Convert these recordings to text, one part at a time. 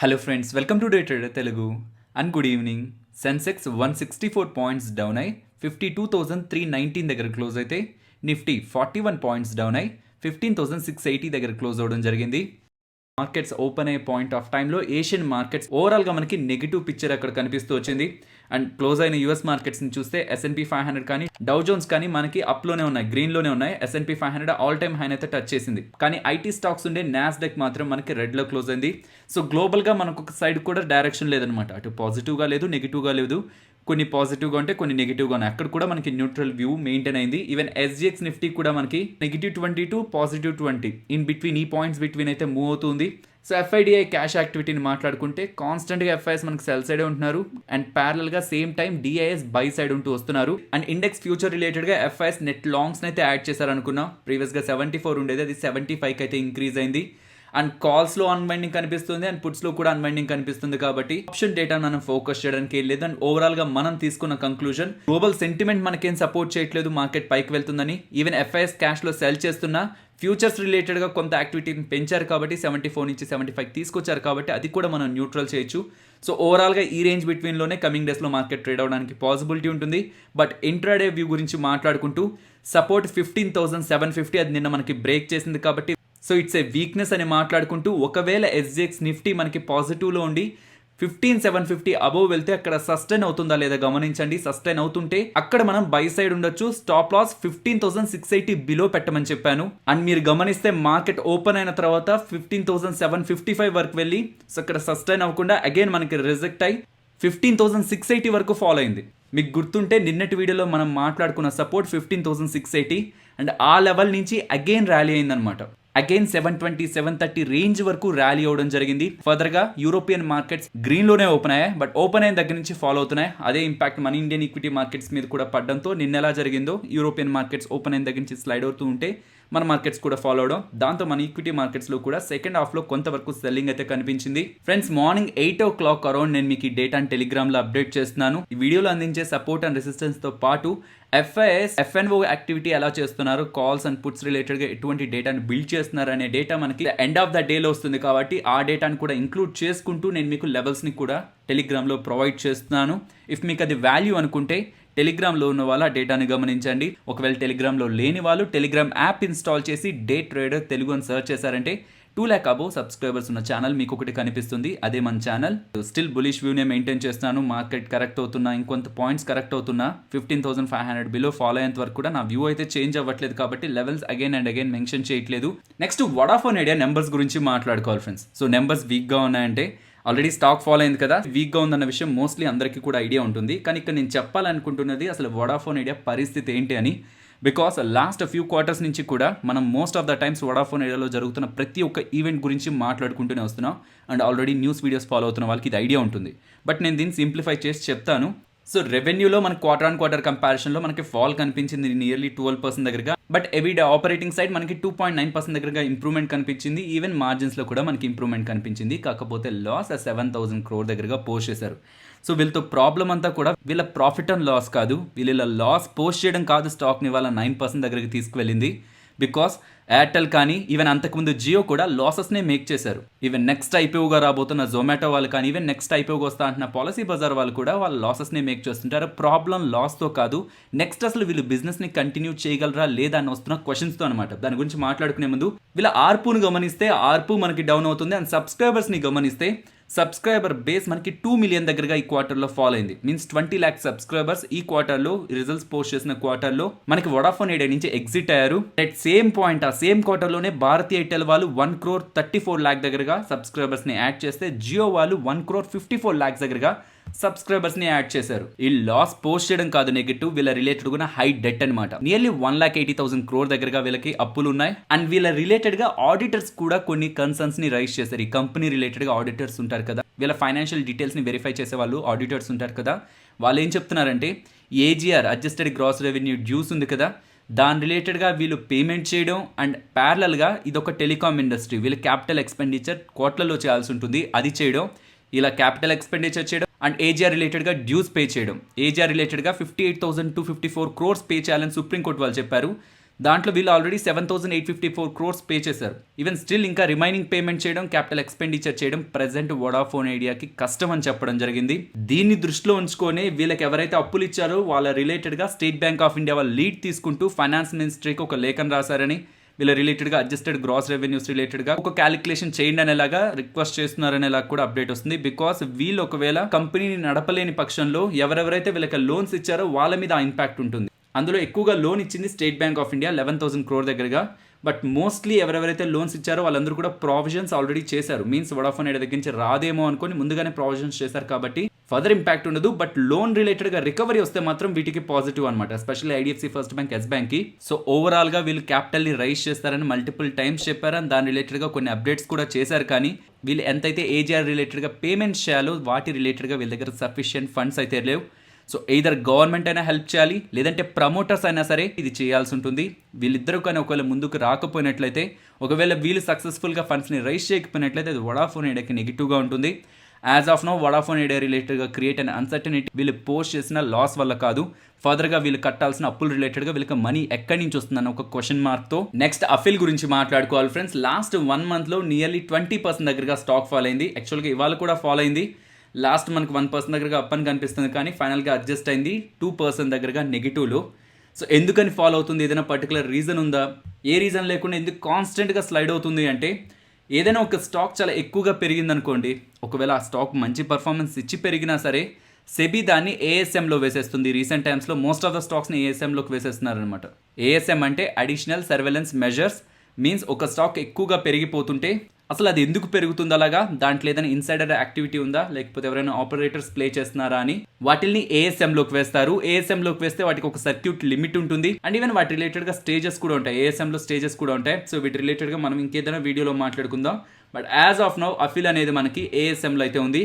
Hello friends, welcome to day trader Telugu and good evening. Sensex 164 points down అయి 52,319 దగ్గర close అయితే, Nifty 41 points down అయి 15,680 దగ్గర క్లోజ్ అవ్వడం జరిగింది. మార్కెట్స్ ఓపెన్ అయ్యే పాయింట్ ఆఫ్ టైంలో ఏషియన్ మార్కెట్స్ ఓవరాల్గా మనకి నెగిటివ్ పిక్చర్ అక్కడ కనిపిస్తూ వచ్చింది. అండ్ క్లోజ్ అయిన యూఎస్ మార్కెట్స్ని చూస్తే S&P 500 కానీ డౌ జోన్స్ కానీ మనకి అప్లోనే ఉన్నాయి, గ్రీన్లోనే ఉన్నాయి. S&P 500 ఆల్ టైమ్ హైన్ అయితే టచ్ చేసింది. కానీ ఐటీ స్టాక్స్ ఉండే నాస్డాక్ మాత్రం మనకి రెడ్లో క్లోజ్ అయింది. సో గ్లోబల్గా మనకు ఒక సైడ్ కూడా డైరెక్షన్ లేదనమాట, అటు పాజిటివ్గా లేదు, నెగిటివ్గా లేదు. కొన్ని పాజిటివ్గా ఉంటే కొన్ని నెగిటివ్గా ఉన్నాయి. అక్కడ కూడా మనకి న్యూట్రల్ వ్యూ మెయింటైన్ అయింది. ఈవెన్ SGX నిఫ్టీ కూడా మనకి -20 టు +20 ఇన్ బిట్వీన్, ఈ పాయింట్స్ బిట్వీన్ అయితే మూవ్ అవుతుంది. సో FIDI క్యాష్ యాక్టివిటీని మాట్లాడుకుంటే కాన్స్టెంట్గా FIS మనకి సెల్ సైడే ఉంటున్నారు అండ్ ప్యారల్గా same time DIS buy side ఉంటూ వస్తున్నారు. అండ్ ఇండెక్స్ ఫ్యూచర్ రిలేటెడ్గా FIS నెట్ లాంగ్స్ అయితే యాడ్ చేశారు అనుకున్నాం. ప్రీవియస్గా 74 ఉండేది, అది 75కి అయితే ఇంక్రీజ్ అయింది. అండ్ కాల్స్లో అన్వైండింగ్ కనిపిస్తుంది అండ్ పుట్స్లో కూడా అన్వైండింగ్ కనిపిస్తుంది. కాబట్టి ఆప్షన్ డేటా మనం ఫోకస్ చేయడానికి ఏం లేదు. అండ్ ఓవరాల్గా మనం తీసుకున్న కంక్లూజన్, గ్లోబల్ సెంటిమెంట్ మనకేం సపోర్ట్ చేయట్లేదు, మార్కెట్ పైకి వెళ్తుందని. ఈవెన్ FIS క్యాష్లో సెల్ చేస్తున్నా ఫ్యూచర్స్ రిలేటెడ్గా కొంత యాక్టివిటీని పెంచారు కాబట్టి 74 నుంచి 75 తీసుకొచ్చారు కాబట్టి అది కూడా మనం న్యూట్రల్ చేయొచ్చు. సో ఓవరాల్గా ఈ రేంజ్ బిట్వీన్లోనే కమింగ్ డేస్లో మార్కెట్ ట్రేడ్ అవడానికి పాసిబిలిటీ ఉంటుంది. బట్ ఇంట్రాడే వ్యూ గురించి మాట్లాడుకుంటూ సపోర్ట్ 15,750 అది నిన్న మనకి బ్రేక్ చేసింది కాబట్టి సో ఇట్స్ ఏ వీక్నెస్ అని మాట్లాడుకుంటూ, ఒకవేళ SGX నిఫ్టీ మనకి పాజిటివ్లో ఉండి 15,750 అబోవ్ వెళ్తే అక్కడ సస్టైన్ అవుతుందా లేదా గమనించండి. సస్టైన్ అవుతుంటే అక్కడ మనం బై సైడ్ ఉండొచ్చు. స్టాప్ లాస్ 15,680 బిలో పెట్టమని చెప్పాను. అండ్ మీరు గమనిస్తే మార్కెట్ ఓపెన్ అయిన తర్వాత 15,755 వరకు వెళ్ళి సో అక్కడ సస్టైన్ అవ్వకుండా అగైన్ మనకి రిజెక్ట్ అయి 15,680 వరకు ఫాలో అయింది. మీకు గుర్తుంటే నిన్నటి వీడియోలో మనం మాట్లాడుకున్న సపోర్ట్ 15,680 అండ్ ఆ లెవెల్ నుంచి అగైన్ ర్యాలీ అయిందనమాట. అగైన్ 720, 730 రేంజ్ వరకు ర్యాలీ అవ్వడం జరిగింది. ఫర్దర్ గా యూరోపియన్ మార్కెట్స్ గ్రీన్ లోనే ఓపెన్ అయ్యాయి, బట్ ఓపెన్ అయిన దగ్గర నుంచి ఫాలో అవుతున్నాయి. అదే ఇంపాక్ట్ మన ఇండియన్ ఈక్విటీ మార్కెట్స్ మీద కూడా పడడంతో నిన్న ఎలా జరిగిందో యూరోపియన్ మార్కెట్స్ ఓపెన్ అయిన దగ్గర నుంచి స్లైడ్ అవుతూ ఉంటే మన మార్కెట్స్ కూడా ఫాలో అవడం, దాంతో మన ఈక్విటీ మార్కెట్స్ లో కూడా సెకండ్ హాఫ్ లో కొంతవరకు సెల్లింగ్ అయితే కనిపించింది. ఫ్రెండ్స్, మార్నింగ్ 8 o'clock అరౌండ్ నేను మీకు ఈ డేటా టెలిగ్రామ్ లో అప్డేట్ చేస్తున్నాను. ఈ వీడియోలో అందించే సపోర్ట్ అండ్ రెసిస్టెన్స్ తో పాటు FIS FNO యాక్టివిటీ ఎలా చేస్తున్నారు, కాల్స్ అండ్ పుట్స్ రిలేటెడ్గా ఎటువంటి డేటాను బిల్డ్ చేస్తున్నారు అనే డేటా మనకి ఎండ్ ఆఫ్ ద డేలో వస్తుంది. కాబట్టి ఆ డేటాను కూడా ఇంక్లూడ్ చేసుకుంటూ నేను మీకు లెవెల్స్ని కూడా టెలిగ్రామ్లో ప్రొవైడ్ చేస్తున్నాను. ఇఫ్ మీకు అది వాల్యూ అనుకుంటే టెలిగ్రామ్లో ఉన్న వాళ్ళు ఆ డేటాని గమనించండి. ఒకవేళ టెలిగ్రామ్లో లేని వాళ్ళు టెలిగ్రామ్ యాప్ ఇన్స్టాల్ చేసి డే ట్రేడర్ తెలుగు అని సర్చ్ చేశారంటే 2 lakh అబోవ్ సబ్స్క్రైబర్స్ ఉన్న ఛానల్ మీకు ఒకటి కనిపిస్తుంది. అదే మన ఛానల్. స్టిల్ బులిష్ వ్యూనే మెయింటైన్ చేస్తున్నాను. మార్కెట్ కరెక్ట్ అవుతున్నా, ఇంకొంత పాయింట్స్ కరెక్ట్ అవుతున్నా, 15,500 బిలో ఫాలో అయ్యేంత వరకు కూడా నా వ్యూ అయితే చేంజ్ అవ్వట్లేదు. కాబట్టి levels again and again mention చేయట్లేదు. నెక్స్ట్ వడాఫోన్ ఐడియా నెంబర్స్ గురించి మాట్లాడుకోవాలి ఫ్రెండ్స్. సో నెంబర్స్ వీక్గా ఉన్నాయంటే ఆల్రెడీ స్టాక్ ఫాలో అయింది కదా, వీక్గా ఉందన్న విషయం మోస్ట్లీ అందరికీ కూడా ఐడియా ఉంటుంది. కానీ ఇక్కడ నేను చెప్పాలనుకుంటున్నది అసలు వడాఫోన్ ఐడియా పరిస్థితి ఏంటి అని. బికాస్ లాస్ట్ ఫ్యూ క్వార్టర్స్ నుంచి కూడా మనం most of the times Vodafone ఏరియాలో జరుగుతున్న ప్రతి ఒక్క ఈవెంట్ గురించి మాట్లాడుకుంటూనే వస్తున్నాం. And already news videos follow అవుతున్న వాళ్ళకి ఇది ఐడియా ఉంటుంది. బట్ నేను దీన్ని సింప్లిఫై చేసి చెప్తాను. సో రెవెన్యూలో మనకి క్వార్టర్ ఆన్ క్వార్టర్ కంపారిజన్లో మనకి ఫాల్ కనిపించింది నియర్లీ 12% దగ్గరగా. బట్ ఎబిడా ఆపరేటింగ్ సైడ్ మనకి 2.9% దగ్గరగా ఇంప్రూవ్మెంట్ కనిపించింది. ఈవెన్ మార్జిన్స్లో కూడా మనకి ఇంప్రూవ్మెంట్ కనిపించింది. కాకపోతే లాస్ 7,000 crore దగ్గరగా పోస్ట్ చేశారు. సో వీళ్ళతో ప్రాబ్లం అంతా కూడా వీళ్ళ ప్రాఫిట్ అండ్ లాస్ కాదు, వీళ్ళ లాస్ పోస్ట్ చేయడం కాదు, స్టాక్ని వాళ్ళ 9% దగ్గరికి తీసుకువెళ్ళింది. బికాస్ ఎయిర్టెల్ కానీ ఈవెన్ అంతకుముందు జియో కూడా లాసెస్నే మేక్ చేశారు. ఈవెన్ నెక్స్ట్ IPOగా రాబోతున్న జొమాటో వాళ్ళు కానీ, ఈవెన్ నెక్స్ట్ IPOగా వస్తా అంటున్న పాలసీ బజార్ వాళ్ళు కూడా వాళ్ళ లాసెస్నే మేక్ చేస్తుంటారు. ప్రాబ్లం లాస్తో కాదు, నెక్స్ట్ అసలు వీళ్ళు బిజినెస్ని కంటిన్యూ చేయగలరా లేదా అని వస్తున్న క్వశ్చన్స్తో అనమాట. దాని గురించి మాట్లాడుకునే ముందు వీళ్ళ ఆర్పును గమనిస్తే ఆర్పు మనకి డౌన్ అవుతుంది. అండ్ సబ్స్క్రైబర్స్ని గమనిస్తే సబ్స్క్రైబర్ బేస్ మనకి 2 million దగ్గరగా ఈ క్వార్టర్లో ఫాలో అయింది. మీన్స్ 20 lakh సబ్స్క్రైబర్స్ ఈ క్వార్టర్లో రిజల్ట్స్ పోస్ట్ చేసిన క్వార్టర్లో మనకి వడాఫోన్ ఐడియా నుంచి ఎగ్జిట్ అయ్యారు. అట్ సేమ్ పాయింట్ ఆ సేమ్ క్వార్టర్లోనే భారతీ ఎయిర్టెల్ వాళ్ళు 1,34 lakh దగ్గరగా సబ్స్క్రైబర్స్ని యాడ్ చేస్తే జియో వాళ్ళు 1,54 lakh దగ్గరగా సబ్స్క్రైబర్స్ని యాడ్ చేశారు. ఈ లాస్ పోస్ట్ చేయడం కాదు నెగటివ్, వీళ్ళ రిలేటెడ్ గా హై డెట్ అనమాట. నియర్లీ 1,80,000 crore దగ్గరగా వీళ్ళకి అప్పులు ఉన్నాయి. అండ్ వీళ్ళ రిలేటెడ్ గా ఆడిటర్స్ కూడా కొన్ని కన్సర్న్స్ ని రైజ్ చేశారు. ఈ కంపెనీ రిలేటెడ్ గా ఆడిటర్స్ ఉంటారు కదా, వీళ్ళ ఫైనాన్షియల్ డీటెయిల్స్ ని వెరిఫై చేసే వాళ్ళు ఆడిటర్స్ ఉంటారు కదా, వాళ్ళు ఏం చెప్తున్నారంటే AGR adjusted gross revenue dues ఉంది కదా, దాని రిలేటెడ్గా వీళ్ళు పేమెంట్ చేయడం అండ్ ప్యారలల్గా ఇదొక టెలికామ్ ఇండస్ట్రీ, వీళ్ళు క్యాపిటల్ ఎక్స్పెండిచర్ కోట్లలో చేయాల్సి ఉంటుంది, అది చేయడం, ఇలా క్యాపిటల్ ఎక్స్పెండిచర్ చేయడం అండ్ AGR రిలేటెడ్గా డ్యూస్ పే చేయడం. AGR రిలేటెడ్గా 58,254 crores పే చేయాలని సుప్రీంకోర్టు వాళ్ళు చెప్పారు. దాంట్లో వీళ్ళు ఆల్రెడీ 7,854 crores పే చేశారు. ఈవెన్ స్టిల్ ఇంకా రిమైనింగ్ పేమెంట్ చేయడం, క్యాపిటల్ ఎక్స్పెండిచర్ చేయడం ప్రెసెంట్ వోడాఫోన్ ఐడియాకి కష్టం అని చెప్పడం జరిగింది. దీన్ని దృష్టిలో ఉంచుకొని వీళ్ళకి ఎవరైతే అప్పులు ఇచ్చారో వాళ్ళ రిలేటెడ్గా స్టేట్ బ్యాంక్ ఆఫ్ ఇండియా వాళ్ళు లీడ్ తీసుకుంటూ ఫైనాన్స్ మినిస్ట్రీకి ఒక లేఖను రాశారని, వీళ్ళ రిలేటెడ్గా అడ్జస్టెడ్ గ్రాస్ రెవెన్యూస్ రిలేటెడ్గా ఒక క్యాలిక్యులేషన్ చేయండి అనేలాగా రిక్వెస్ట్ చేస్తున్నారనేలా కూడా అప్డేట్ వస్తుంది. బికాస్ వీళ్ళు ఒకవేళ కంపెనీని నడపలేని పక్షంలో ఎవరెవరైతే వీళ్ళకి లోన్స్ ఇచ్చారో వాళ్ళ మీద ఆ ఇంపాక్ట్ ఉంటుంది. అందులో ఎక్కువగా లోన్ ఇచ్చింది State Bank of India 11,000 crore దగ్గరగా. బట్ మోస్ట్లీ ఎవరెవరైతే లోన్స్ ఇచ్చారో వాళ్ళందరూ కూడా ప్రావిజన్స్ ఆల్రెడీ చేశారు. మీన్స్ వోడాఫోన్ ఐడియా దగ్గర నుంచి రాదేమో అనుకొని ముందుగానే ప్రావిజన్స్ చేశారు కాబట్టి ఫర్దర్ ఇంపాక్ట్ ఉండదు. బట్ లోన్ రిలేటెడ్గా రికవరీ వస్తే మాత్రం వీటికి పాజిటివ్ అనమాట, especially IDFC first bank, Yes బ్యాంక్కి. సో ఓవరాల్గా వీళ్ళు క్యాపిటల్ని రైజ్ చేస్తారని మల్టిపుల్ టైమ్స్ చెప్పారని దాని రిలేటెడ్గా కొన్ని అప్డేట్స్ కూడా చేశారు. కానీ వీళ్ళు ఎంతైతే ఏజీఆర్ రిలేటెడ్గా పేమెంట్స్ చేయాలో వాటి రిలేటెడ్గా వీళ్ళ దగ్గర సఫిషియెంట్ ఫండ్స్ అయితే లేవు. సో ఎయిదర్ గవర్నమెంట్ అయినా హెల్ప్ చేయాలి, లేదంటే ప్రమోటర్స్ అయినా సరే ఇది చేయాల్సి ఉంటుంది. వీళ్ళిద్దరూ కానీ ఒకవేళ ముందుకు రాకపోయినట్లయితే, ఒకవేళ వీళ్ళు సక్సెస్ఫుల్గా ఫండ్స్ని రైజ్ చేయకపోయినట్లయితే అది వోడాఫోన్ ఐడియాకి నెగిటివ్గా ఉంటుంది. As of now Vodafone Idea రిలేటెడ్గా క్రియేట్ అయిన అన్సర్టనిటీ వీళ్ళు పోస్ట్ చేసిన లాస్ వల్ల కాదు, ఫర్దర్గా వీళ్ళు కట్టాల్సిన అప్పులు రిలేటెడ్గా వీళ్ళకి మనీ ఎక్కడి నుంచి వస్తుందని ఒక క్వశ్చన్ మార్క్తో. నెక్స్ట్ అఫిల్ గురించి మాట్లాడుకోవాలి ఫ్రెండ్స్. లాస్ట్ 1 monthలో నియర్లీ 20% దగ్గరగా స్టాక్ ఫాల్ అయింది. యాక్చువల్గా ఇవాళ కూడా ఫాల్ అయింది. లాస్ట్ మనకు 1% దగ్గరగా అప్ అని కనిపిస్తుంది, కానీ ఫైనల్గా అడ్జస్ట్ అయింది 2% దగ్గరగా నెగిటివ్లో. సో ఎందుకని ఫాలో అవుతుంది? ఏదైనా పర్టికులర్ రీజన్ ఉందా? ఏ రీజన్ లేకుండా ఎందుకు కాన్స్టెంట్గా స్లైడ్ అవుతుంది అంటే, ఏదైనా ఒక స్టాక్ చాలా ఎక్కువగా పెరిగిందనుకోండి, ఒకవేళ ఆ స్టాక్ మంచి పర్ఫార్మెన్స్ ఇచ్చి పెరిగినా సరే సెబీ దాన్ని ఏఎస్ఎంలో వేసేస్తుంది. రీసెంట్ టైమ్స్లో మోస్ట్ ఆఫ్ ద స్టాక్స్ని ఏఎస్ఎంలోకి వేసేస్తున్నారు అనమాట. ఏఎస్ఎం అంటే అడిషనల్ సర్వేలెన్స్ మెజర్స్. మీన్స్ ఒక స్టాక్ ఎక్కువగా పెరిగిపోతుంటే అసలు అది ఎందుకు పెరుగుతుంది అలాగా, దాంట్లో ఏదైనా ఇన్సైడర్ యాక్టివిటీ ఉందా, లేకపోతే ఎవరైనా ఆపరేటర్స్ ప్లే చేస్తున్నారా అని వాటిని ఏఎస్ఎంలోకి వేస్తారు. ఏఎస్ఎంలోకి వేస్తే వాటికి ఒక సర్క్యూట్ లిమిట్ ఉంటుంది. అండ్ ఈవెన్ వాటి రిలేటెడ్గా స్టేజెస్ కూడా ఉంటాయి. ఏఎస్ఎంలో స్టేజెస్ కూడా ఉంటాయి. సో వీటి రిలేటెడ్గా మనం ఇంకేదైనా వీడియోలో మాట్లాడుకుందాం. బట్ యాజ్ ఆఫ్ నౌ అఫిల్ అనేది మనకి ఏఎస్ఎంలో అయితే ఉంది.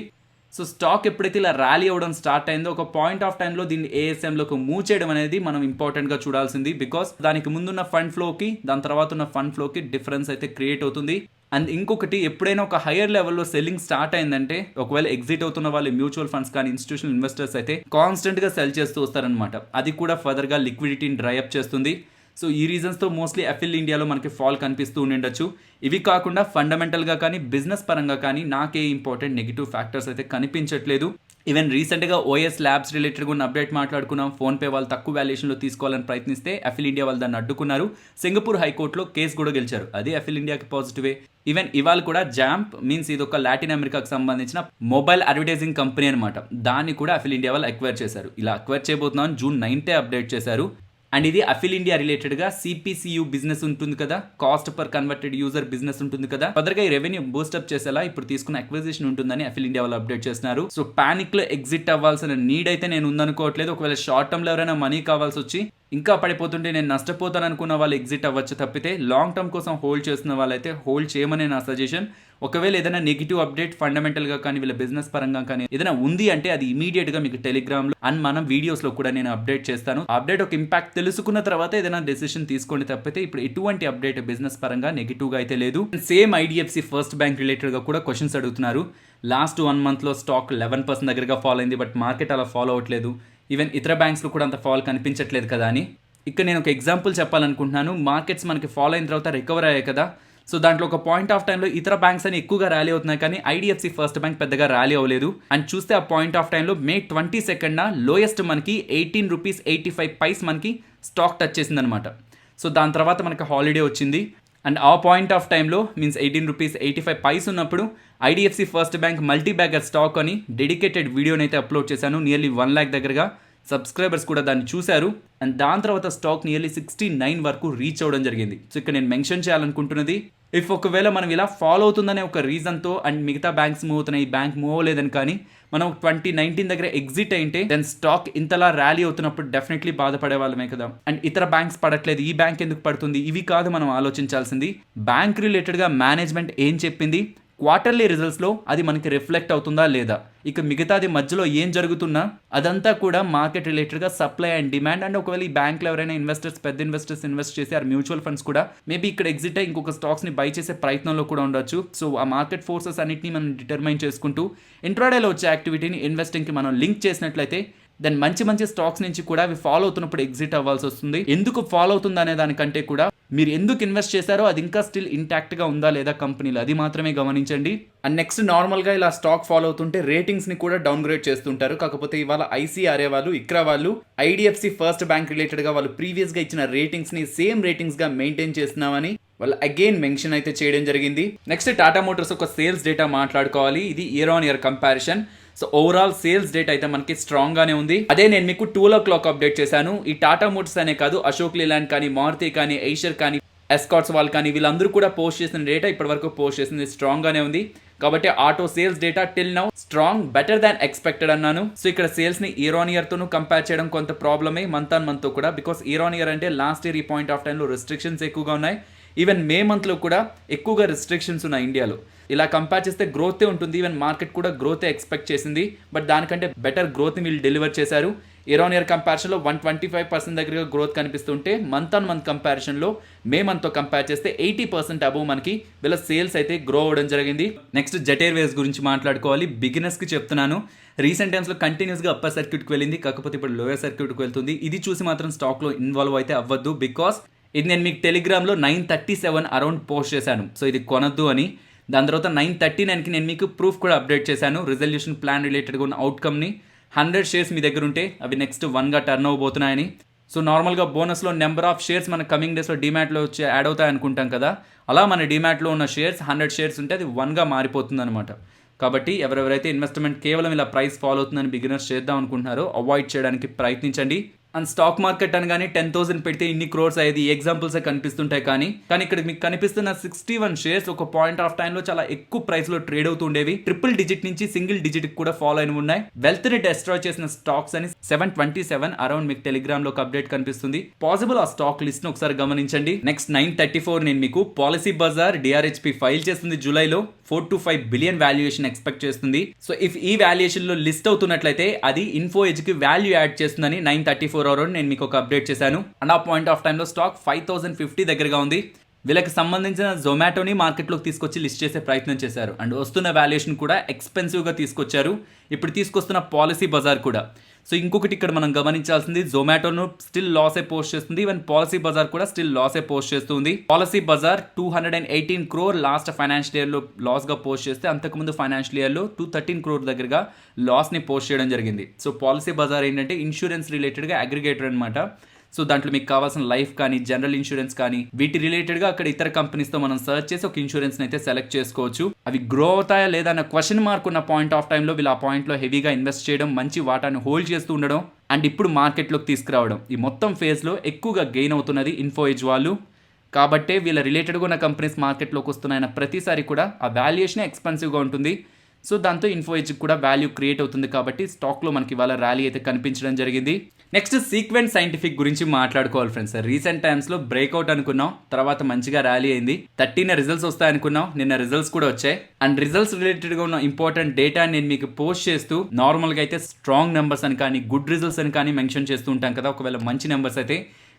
సో స్టాక్ ఎప్పుడైతే ఇలా ర్యాలీ అవ్వడం స్టార్ట్ అయిందో ఒక పాయింట్ ఆఫ్ టైంలో దీన్ని ఏఎస్ఎంలోకి మూవ్ చేయడం అనేది మనం ఇంపార్టెంట్గా చూడాల్సింది. బికాస్ దానికి ముందున్న ఫండ్ ఫ్లోకి దాని తర్వాత ఉన్న ఫండ్ ఫ్లోకి డిఫరెన్స్ అయితే క్రియేట్ అవుతుంది. అండ్ ఇంకొకటి, ఎప్పుడైనా ఒక హైయర్ లెవెల్లో సెల్లింగ్ స్టార్ట్ అయిందంటే, ఒకవేళ ఎగ్జిట్ అవుతున్న వాళ్ళు మ్యూచువల్ ఫండ్స్ కానీ ఇన్స్టిట్యూషనల్ ఇన్వెస్టర్స్ అయితే కాన్స్టెంట్గా సెల్ చేస్తూ వస్తారనమాట. అది కూడా ఫర్దర్గా లిక్విడిటీని డ్రై అప్ చేస్తుంది. సో ఈ రీజన్స్తో మోస్ట్లీ అఫిల్ ఇండియాలో మనకి ఫాల్ కనిపిస్తూ ఉండొచ్చు. ఇవి కాకుండా ఫండమెంటల్గా కానీ బిజినెస్ పరంగా కానీ నాకే ఇంపార్టెంట్ నెగిటివ్ ఫ్యాక్టర్స్ అయితే కనిపించట్లేదు. ఈవెన్ రీసెంట్గా ఓఎస్ ల్యాబ్స్ రిలేటెడ్గా ఉన్న అప్డేట్ మాట్లాడుకున్నాం. ఫోన్పే వాళ్ళు తక్కువ వాల్యుయేషన్లో తీసుకోవాలని ప్రయత్నిస్తే అఫిల్ ఇండియా వాళ్ళు దాన్ని అడ్డుకున్నారు. సింగపూర్ హైకోర్టులో కేసు కూడా గెలిచారు. అది అఫిల్ ఇండియాకి పాజిటివే. ఈవెన్ ఇవాళ కూడా జాంప్ మీన్స్ ఇది ఒక లాటిన్ అమెరికాకు సంబంధించిన మొబైల్ అడ్వర్టైజింగ్ కంపెనీ అనమాట. దాన్ని కూడా అఫిల్ ఇండియా వాళ్ళు అక్వైర్ చేశారు. ఇలా అక్వైర్ చేయబోతున్నాం June 9th అప్డేట్ చేశారు. అండ్ ఇది అఫిల్ ఇండియా రిలేటెడ్గా సిపిసియు బిజినెస్ ఉంటుంది కదా, cost per converted user business ఉంటుంది కదా, ఫర్దర్గా ఈ రెవెన్యూ బూస్టప్ చేసేలా ఇప్పుడు తీసుకున్న అక్విజిషన్ ఉంటుందని అఫిల్ ఇండియా వాళ్ళు అప్డేట్ చేస్తున్నారు. సో పానిక్ లో ఎగ్జిట్ అవ్వాల్సిన నీడ్ అయితే నేను ఉందనుకోవట్లేదు. ఒకవేళ షార్ట్ టర్మ్ లో ఎవరైనా మనీ కావాల్సి వచ్చి ఇంకా పడిపోతుంటే నేను నష్టపోతాను అనుకున్న వాళ్ళు ఎగ్జిట్ అవ్వచ్చు తప్పితే, లాంగ్ టర్మ్ కోసం హోల్డ్ చేస్తున్న వాళ్ళైతే హోల్డ్ చేయమని నా సజెషన్. ఒకవేళ ఏదైనా నెగిటివ్ అప్డేట్ ఫండమెంటల్గా కానీ వీళ్ళ బిజినెస్ పరంగా కానీ ఏదైనా ఉంది అంటే అది ఇమీడియట్గా మీకు టెలిగ్రామ్లో అండ్ మనం వీడియోస్లో కూడా నేను అప్డేట్ చేస్తాను. అప్డేట్ ఒక ఇంపాక్ట్ తెలుసుకున్న తర్వాత ఏదైనా డెసిషన్ తీసుకోండి తప్పితే ఇప్పుడు ఎటువంటి అప్డేట్ బిజినెస్ పరంగా నెగిటివ్గా అయితే లేదు. సేమ్ ఐడిఎఫ్సి ఫస్ట్ బ్యాంక్ రిలేటెడ్గా కూడా క్వశ్చన్స్ అడుగుతున్నారు. లాస్ట్ 1 monthలో స్టాక్ 11% దగ్గరగా ఫాలో అయింది, బట్ మార్కెట్ అలా ఫాలో అవ్వట్లేదు. ఈవెన్ ఇతర బ్యాంక్స్లో కూడా అంత ఫాల్ కనిపించట్లేదు కదా అని. ఇక్కడ నేను ఒక ఎగ్జాంపుల్ చెప్పాలనుకుంటున్నాను. మార్కెట్స్ మనకి ఫాలో అయిన తర్వాత రికవర్ అయ్యాయి కదా, సో దాంట్లో ఒక పాయింట్ ఆఫ్ టైంలో ఇతర బ్యాంక్స్ అని ఎక్కువగా ర్యాలీ అవుతున్నాయి, కానీ ఐడిఎఫ్సి ఫస్ట్ బ్యాంక్ పెద్దగా ర్యాలీ అవ్వలేదు. అండ్ చూస్తే ఆ పాయింట్ ఆఫ్ టైంలో May 22న లోయెస్ట్ మనకి 18 రూపీస్ 85 పైస్ మనకి స్టాక్ టచ్ చేసింది అనమాట. సో దాని తర్వాత మనకి హాలిడే వచ్చింది. అండ్ ఆ పాయింట్ ఆఫ్ టైంలో మీన్స్ 18 రూపీస్ 85 పైస్ ఉన్నప్పుడు IDFC first bank multi bagger stock అని డెడికేటెడ్ వీడియోని అయితే అప్లోడ్ చేశాను. నియర్లీ 1 lakh దగ్గరగా సబ్స్క్రైబర్స్ కూడా దాన్ని చూశారు. అండ్ దాని తర్వాత స్టాక్ నియర్లీ 69 వరకు రీచ్ అవ్వడం జరిగింది. సో ఇక్కడ నేను మెన్షన్ చేయాలనుకుంటున్నది, ఇఫ్ ఒకవేళ మనం ఇలా ఫాలో అవుతుందనే ఒక రీజన్తో అండ్ మిగతా బ్యాంక్స్ మూవ్ అవుతున్నాయి, ఈ బ్యాంక్ మూవ్ అవ్వలేదని కానీ మనం 2019 దగ్గర ఎగ్జిట్ అయింటే దెన్ స్టాక్ ఇంతలా ర్యాలీ అవుతున్నప్పుడు డెఫినెట్లీ బాధపడే వాళ్ళమే కదా. అండ్ ఇతర బ్యాంక్స్ పడట్లేదు, ఈ బ్యాంక్ ఎందుకు పడుతుంది, ఇవి కాదు మనం ఆలోచించాల్సింది. బ్యాంక్ రిలేటెడ్గా మేనేజ్మెంట్ ఏం చెప్పింది, క్వార్టర్లీ రిజల్ట్స్లో అది మనకి రిఫ్లెక్ట్ అవుతుందా లేదా, ఇక మిగతాది మధ్యలో ఏం జరుగుతున్నా అదంతా కూడా మార్కెట్ రిలేటెడ్గా సప్లై అండ్ డిమాండ్. అండ్ ఒకవేళ ఈ బ్యాంక్లో ఎవరైనా ఇన్వెస్టర్స్ పెద్ద ఇన్వెస్టర్స్ ఇన్వెస్ట్ చేసి ఆ మ్యూచువల్ ఫండ్స్ కూడా మేబీ ఇక్కడ ఎగ్జిట్ అయ్యి ఇంకొక స్టాక్స్ని బై చేసే ప్రయత్నంలో కూడా ఉండొచ్చు. సో ఆ మార్కెట్ ఫోర్సెస్ అన్నింటినీ మనం డిటర్మైన్ చేసుకుంటూ ఇంట్రాడేలో వచ్చే యాక్టివిటీని ఇన్వెస్టింగ్కి మనం లింక్ చేసినట్లయితే దెన్ మంచి స్టాక్స్ నుంచి కూడా అవి ఫాలో అవుతున్నప్పుడు ఎగ్జిట్ అవ్వాల్సి వస్తుంది. ఎందుకు ఫాలో అవుతుంది అనే దానికంటే కూడా మీరు ఎందుకు ఇన్వెస్ట్ చేశారో అది ఇంకా స్టిల్ ఇంటాక్ట్ గా ఉందా లేదా కంపెనీలో, అది మాత్రమే గమనించండి. అండ్ నెక్స్ట్ నార్మల్ గా ఇలా స్టాక్ ఫాలో అవుతుంటే రేటింగ్స్ ని కూడా డౌన్ గ్రేడ్ చేస్తుంటారు. కాకపోతే ఇవాళ ఐసీఆర్ఏ వాళ్ళు, ఇక్రా వాళ్ళు, ఐడిఎఫ్సి ఫస్ట్ బ్యాంక్ రిలేటెడ్ గా వాళ్ళు ప్రీవియస్ గా ఇచ్చిన రేటింగ్స్ ని సేమ్ రేటింగ్స్ గా మెయింటైన్ చేస్తున్నామని వాళ్ళు అగైన్ మెన్షన్ అయితే చేయడం జరిగింది. నెక్స్ట్ టాటా మోటార్స్ ఒక సేల్స్ డేటా మాట్లాడుకోవాలి. ఇది year on year comparison. So overall sales date అయితే మనకి స్ట్రాంగ్ గానే ఉంది. అదే నేను మీకు 2 o'clock అప్డేట్ చేశాను. ఈ టాటా మోటార్స్ అనే కాదు, అశోక్ లేలాండ్ కానీ, మారుతి కానీ, ఐషర్ కానీ, ఎస్కాట్స్ వాళ్ళు కానీ వీళ్ళందరూ కూడా పోస్ట్ చేసిన డేటా ఇప్పటి వరకు పోస్ట్ చేసింది స్ట్రాంగ్ గానే ఉంది. కాబట్టి auto sales data till now strong, better than expected అన్నాను. సో ఇక్కడ సేల్స్ ని ఇయర్ ఆన్ ఇయర్ తోను కంపేర్ చేయడం కొంత ప్రాబ్లమే మంత్ ఆన్ మంత్ తో కూడా. బికాస్ ఇయర్ ఆన్ ఇయర్ అంటే లాస్ట్ ఇయర్ ఈ పాయింట్ ఆఫ్ టైంలో రెస్ట్రిక్షన్స్ ఎక్కువగా ఉన్నాయి. ఈవెన్ మే మంత్లో కూడా ఎక్కువగా రెస్ట్రిక్షన్స్ ఉన్నాయి ఇండియాలో. ఇలా కంపేర్ చేస్తే గ్రోతే ఉంటుంది. ఈవెన్ మార్కెట్ కూడా గ్రోతే ఎక్స్పెక్ట్ చేసింది, బట్ దానికంటే బెటర్ గ్రోత్ని వీళ్ళు డెలివర్ చేశారు. ఇయర్ ఆన్ ఇయర్ కంపారిజన్లో 125% దగ్గరగా గ్రోత్ కనిపిస్తుంటే మంత్ ఆన్ మంత్ కంపారిజన్లో మే మంత్తో కంపేర్ చేస్తే 80% అబోవ్ మనకి వీళ్ళ సేల్స్ అయితే గ్రో అవ్వడం జరిగింది. నెక్స్ట్ జెట్ ఎయిర్వేస్ గురించి మాట్లాడుకోవాలి. బిగినర్స్కి చెప్తున్నాను, రీసెంట్ టైమ్స్లో కంటిన్యూస్గా అప్పర్ సర్క్యూట్కి వెళ్ళింది, కాకపోతే ఇప్పుడు లోయర్ సర్క్యూట్కి వెళ్తుంది. ఇది చూసి మాత్రం స్టాక్లో ఇన్వాల్వ్ అయితే అవ్వద్దు. బికాస్ ఇది నేను మీకు టెలిగ్రామ్లో 9:37 అరౌండ్ పోస్ట్ చేశాను. సో ఇది కొనద్దు అని. దాని తర్వాత 9:39కి నేను మీకు ప్రూఫ్ కూడా అప్డేట్ చేశాను. రిజల్యూషన్ ప్లాన్ రిలేటెడ్గా ఉన్న అవుట్కమ్ని 100 షేర్స్ మీ దగ్గర ఉంటే అవి నెక్స్ట్ 1గా టర్న్ అవ్వబోతున్నాయని. సో నార్మల్గా బోనస్లో నెంబర్ ఆఫ్ షేర్స్ మన కమింగ్ డేస్లో డిమాట్లో వచ్చి యాడ్ అవుతాయి అనుకుంటాం కదా, అలా మన డిమాట్లో ఉన్న షేర్స్ 100 షేర్స్ ఉంటే అది 1గా మారిపోతుంది అనమాట. కాబట్టి ఎవరెవరైతే ఇన్వెస్ట్మెంట్ కేవలం ఇలా ప్రైస్ ఫాలో అవుతుందని బిగినర్స్ చేద్దాం అనుకుంటున్నారో అవాయిడ్ చేయడానికి ప్రయత్నించండి. అండ్ స్టాక్ మార్కెట్ అనగానే 10,000 పెడితే ఇన్ని క్రోర్స్ అయ్యేది ఎగ్జాంపుల్సే కనిపిస్తుంటాయి. కానీ ఇక్కడ మీకు కనిపిస్తున్న 61 షేర్స్ ఒక పాయింట్ ఆఫ్ టైంలో చాలా ఎక్కువ ప్రైస్లో ట్రేడ్ అవుతుండేవి. ట్రిపుల్ డిజిట్ నుంచి సింగిల్ డిజిట్ కూడా ఫాలో అయిన ఉన్నాయి. వెల్త్ ని డెస్ట్రాయ్ చేసిన స్టాక్స్ అని 727 అరౌండ్ మీకు టెలిగ్రామ్ లో అప్డేట్ కనిపిస్తుంది. పాసిబుల్ ఆ స్టాక్ లిస్ట్ ను ఒకసారి గమనించండి. నెక్స్ట్ 9:34 నేను మీకు పాలసీ బజార్ డిఆర్హెచ్పి ఫైల్ చేస్తుంది జూలైలో. 4 to 5 బిలియన్ వాల్యుయేషన్ ఎక్స్పెక్ట్ చేస్తుంది. సో ఇఫ్ ఈ వాల్యుయేషన్ లో లిస్ట్ అవుతున్నట్లయితే అది ఇన్ఫో ఎడ్జ్ కి వాల్యూ యాడ్ చేస్తుందని 9:34 అరౌండ్ నేను మీకు ఒక అప్డేట్ చేశాను. అండ్ ఆ పాయింట్ ఆఫ్ టైంలో స్టాక్ 5,050 దగ్గరగా ఉంది. వీళ్ళకి సంబంధించిన జొమాటోని మార్కెట్లోకి తీసుకొచ్చి లిస్ట్ చేసే ప్రయత్నం చేశారు. అండ్ వస్తున్న వాల్యుయేషన్ కూడా ఎక్స్పెన్సివ్గా తీసుకొచ్చారు. ఇప్పుడు తీసుకొస్తున్న పాలసీ బజార్ కూడా. సో ఇంకొకటి ఇక్కడ మనం గమనించాల్సింది, జొమాటోను స్టిల్ లాసే పోస్ట్ చేస్తుంది. ఈవెన్ పాలసీ బజార్ కూడా స్టిల్ లాసే పోస్ట్ చేస్తుంది. Policy Bazaar 218 crore last financial ఇయర్లో లాస్గా పోస్ట్ చేస్తే అంతకుముందు ఫైనాన్షియల్ ఇయర్లో 213 crore దగ్గరగా లాస్ని పోస్ట్ చేయడం జరిగింది. సో పాలసీ బజార్ ఏంటంటే ఇన్సూరెన్స్ రిలేటెడ్గా అగ్రిగేటర్ అనమాట. సో దాంట్లో మీకు కావాల్సిన లైఫ్ కానీ, జనరల్ ఇన్సూరెన్స్ కానీ, వీటి రిలేటెడ్గా అక్కడ ఇతర కంపెనీస్తో మనం సర్చ్ చేసి ఒక ఇన్సూరెన్స్ అయితే సెలెక్ట్ చేసుకోవచ్చు. అవి గ్రో అవుతాయా లేదా అన్న క్వశ్చన్ మార్క్ ఉన్న పాయింట్ ఆఫ్ టైంలో వీళ్ళు ఆ పాయింట్లో హెవీగా ఇన్వెస్ట్ చేయడం, మంచి వాటాన్ని హోల్డ్ చేస్తూ ఉండడం అండ్ ఇప్పుడు మార్కెట్లోకి తీసుకురావడం, ఈ మొత్తం ఫేజ్లో ఎక్కువగా గెయిన్ అవుతున్నది ఇన్ఫో ఎడ్జ్ వాళ్ళు. కాబట్టే వీళ్ళ రిలేటెడ్గా ఉన్న కంపెనీస్ మార్కెట్లోకి వస్తున్నాయన్న ప్రతిసారి కూడా ఆ వాల్యుయేషన్ ఎక్స్పెన్సివ్గా ఉంటుంది. సో దాంతో ఇన్ఫో ఎడ్జ్ కూడా వాల్యూ క్రియేట్ అవుతుంది. కాబట్టి స్టాక్లో మనకి ఇవాళ ర్యాలీ అయితే కనిపించడం జరిగింది. నెక్స్ట్ సీక్వెంట్ సైంటిఫిక్ గురించి మాట్లాడుకోవాలి ఫ్రెండ్స్. రీసెంట్ టైమ్స్లో బ్రేక్అవుట్ అనుకున్నాం, తర్వాత మంచిగా ర్యాలీ అయింది. 13 రిజల్ట్స్ వస్తాయనుకున్నాం, నిన్న రిజల్ట్స్ కూడా వచ్చాయి. అండ్ రిజల్ట్స్ రిలేటెడ్గా ఉన్న ఇంపార్టెంట్ డేటా నేను మీకు పోస్ట్ చేస్తూ నార్మల్గా అయితే స్ట్రాంగ్ నెంబర్స్ అని కానీ, గుడ్ రిజల్ట్స్ అని కానీ మెన్షన్ చేస్తూ ఉంటాం కదా, ఒకవేళ మంచి నెంబర్స్ అయితే.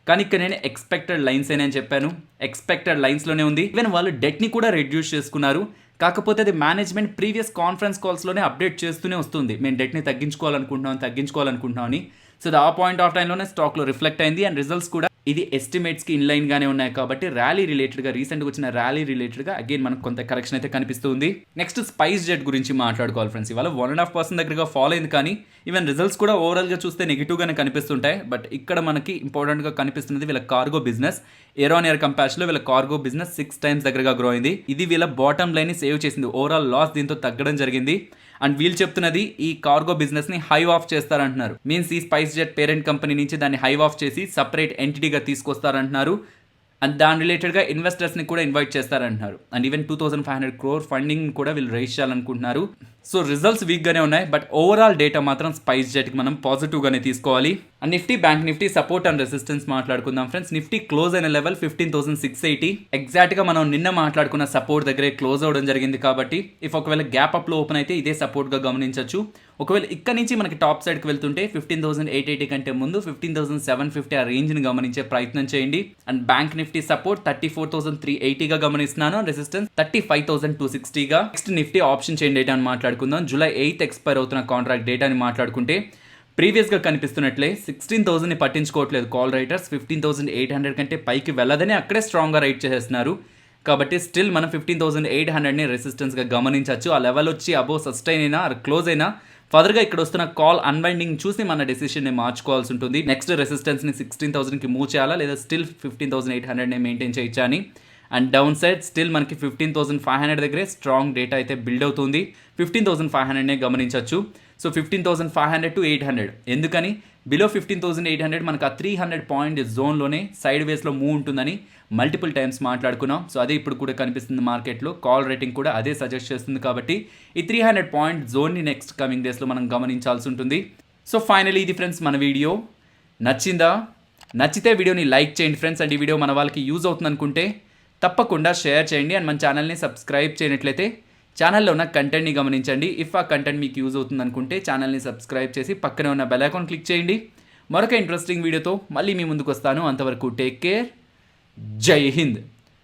కానీ ఇక్కడ నేను ఎక్స్పెక్టెడ్ లైన్స్ అని చెప్పాను. ఎక్స్పెక్టెడ్ లైన్స్లోనే ఉంది. ఈవెన్ వాళ్ళు డెట్ని కూడా రెడ్యూస్ చేసుకున్నారు. కాకపోతే అది మేనేజ్మెంట్ ప్రీవియస్ కాన్ఫరెన్స్ కాల్స్లోనే అప్డేట్ చేస్తూనే వస్తుంది, మేము డెట్ని తగ్గించుకోవాలనుకుంటున్నాం అని. సో ఆ పాయింట్ ఆఫ్ టైంలోనే స్టాక్లో రిఫ్లెక్ట్ అయింది. అండ్ రిజల్ట్స్ కూడా ఇది ఎస్టిమేట్స్కి ఇన్లైన్ గానే ఉన్నాయి. కాబట్టి ర్యాలీ రిలేటెడ్గా, రీసెంట్గా వచ్చిన ర్యాలీ రిలేటెడ్గా అగైన్ మనకు కొంత కరెక్షన్ అయితే కనిపిస్తుంది. నెక్స్ట్ స్పైస్ జెట్ గురించి మాట్లాడుకోవాలి ఫ్రెండ్స్. ఇవాళ 1.5% దగ్గరగా ఫాలో అయింది. కానీ ఈవెన్ రిజల్ట్స్ కూడా ఓవరాల్గా చూస్తే నెగిటివ్గానే కనిపిస్తుంటాయి. బట్ ఇక్కడ మనకి ఇంపార్టెంట్గా కనిపిస్తున్నది వీళ్ళ cargo business. Year on year కంపారిజన్లో వీళ్ళ కార్గో బిజినెస్ 6 times దగ్గరగా గ్రో అయింది. ఇది వీళ్ళ బాటమ్ లైన్ని సేవ్ చేసింది. ఓవరాల్ లాస్ దీంతో తగ్గడం జరిగింది. అండ్ వీళ్ళు చెప్తున్నది ఈ కార్గో బిజినెస్ ని హైవ్ ఆఫ్ చేస్తారంటున్నారు. మీన్స్ ఈ స్పైస్ జెట్ పేరెంట్ కంపెనీ నుంచి దాన్ని హైవ్ ఆఫ్ చేసి సపరేట్ ఎంటిటీగా తీసుకొస్తారంటున్నారు. అండ్ దాని రిలేటెడ్గా ఇన్వెస్టర్స్ని కూడా ఇన్వైట్ చేస్తారంటున్నారు. అండ్ ఈవెన్ 2,500 crore ఫండింగ్ కూడా వీళ్ళు రైజ్ చేయాలనుకుంటున్నారు. సో రిజల్ట్స్ వీక్గానే ఉన్నాయి. బట్ ఓవరాల్ డేటా మాత్రం స్పైస్ జెట్కి మనం పాజిటివ్గానే తీసుకోవాలి. And Nifty, bank Nifty support and resistance మాట్లాడుకుందాం ఫ్రెండ్స్. నిఫ్టీ క్లోజ్ అయిన లెవెల్ 15,680. ఎగ్జాక్ట్గా మనం నిన్న మాట్లాడుకున్న సపోర్ట్ దగ్గరే క్లోజ్ అవ్వడం జరిగింది. కాబట్టి ఇఫ్ ఒకవేళ గ్యాప్ అప్లో ఓపెన్ అయితే ఇదే సపోర్ట్గా గమనించవచ్చు. ఒకవేళ ఇక్కడ నుంచి మనకి టాప్ సైడ్కి వెళ్తుంటే 15,880 కంటే ముందు 15,750 ఆ రేంజ్ని గమనించే ప్రయత్నం చేయండి. అండ్ బ్యాంక్ నిఫ్టీ సపోర్ట్ 34,380గా గమనిస్తున్నాను. రెసిస్టెన్స్ 35,260గా. Next Nifty option chain data అని మాట్లాడుకుందాం. జూలై 8 ఎక్స్పైర్ అవుతున్న కాంట్రాక్ట్ డేటాని మాట్లాడుకుంటే ప్రీవియస్గా కనిపిస్తున్నట్లే 16,000ని పట్టించుకోవట్లేదు కాల్ రైటర్స్. 15,800 కంటే పైకి వెళ్ళదని అక్కడే స్ట్రాంగ్గా రైట్ చేసేస్తున్నారు. కాబట్టి స్టిల్ మనం 15,800ని రెసిస్టెన్స్గా గమనించవచ్చు. ఆ లెవెల్ వచ్చి అబోవ్ సస్టైన్ అయినా క్లోజ్ అయినా ఫర్దర్గా ఇక్కడ వస్తున్న కాల్ అన్వైండింగ్ చూసి మన డెసిషన్ని మార్చుకోవాల్సి ఉంటుంది. నెక్స్ట్ రెసిస్టెన్స్ని 16,000కి మూవ్ చేయాలా లేదా స్టిల్ 15,800ని మెయింటైన్ చేయొచ్చా అని. అండ్ డౌన్ సైడ్ స్టిల్ మనకి 15,500 దగ్గరే స్ట్రాంగ్ డేటా అయితే బిల్డ్ అవుతుంది. 15,500నే గమనించవచ్చు. సో 15,500 to 800 ఎందుకని బిలో 15,800 మనకు ఆ 300 పాయింట్ జోన్లోనే సైడ్ వేస్లో మూవ్ ఉంటుందని మల్టిపుల్ టైమ్స్ మాట్లాడుకున్నాం. సో అదే ఇప్పుడు కూడా కనిపిస్తుంది మార్కెట్లో. కాల్ రేటింగ్ కూడా అదే సజెస్ట్ చేస్తుంది. కాబట్టి ఈ 300 పాయింట్ జోన్ని నెక్స్ట్ కమింగ్ డేస్లో మనం గమనించాల్సి ఉంటుంది. సో ఫైనలీ ఇది ఫ్రెండ్స్ మన వీడియో. నచ్చిందా? నచ్చితే వీడియోని లైక్ చేయండి ఫ్రెండ్స్. అండ్ ఈ వీడియో మన వాళ్ళకి యూజ్ అవుతుంది అనుకుంటే తప్పకుండా షేర్ చేయండి. అండ్ మన ఛానల్ని సబ్స్క్రైబ్ చేయనట్లయితే ఛానల్లో ఉన్న కంటెంట్ని గమనించండి. ఇఫ్ ఆ కంటెంట్ మీకు యూజ్ అవుతుంది అనుకుంటే ఛానల్ని సబ్స్క్రైబ్ చేసి పక్కనే ఉన్న బెల్ ఐకాన్ క్లిక్ చేయండి. మరొక ఇంట్రెస్టింగ్ వీడియోతో మళ్ళీ మీ ముందుకు వస్తాను. అంతవరకు టేక్ కేర్. జై హింద్.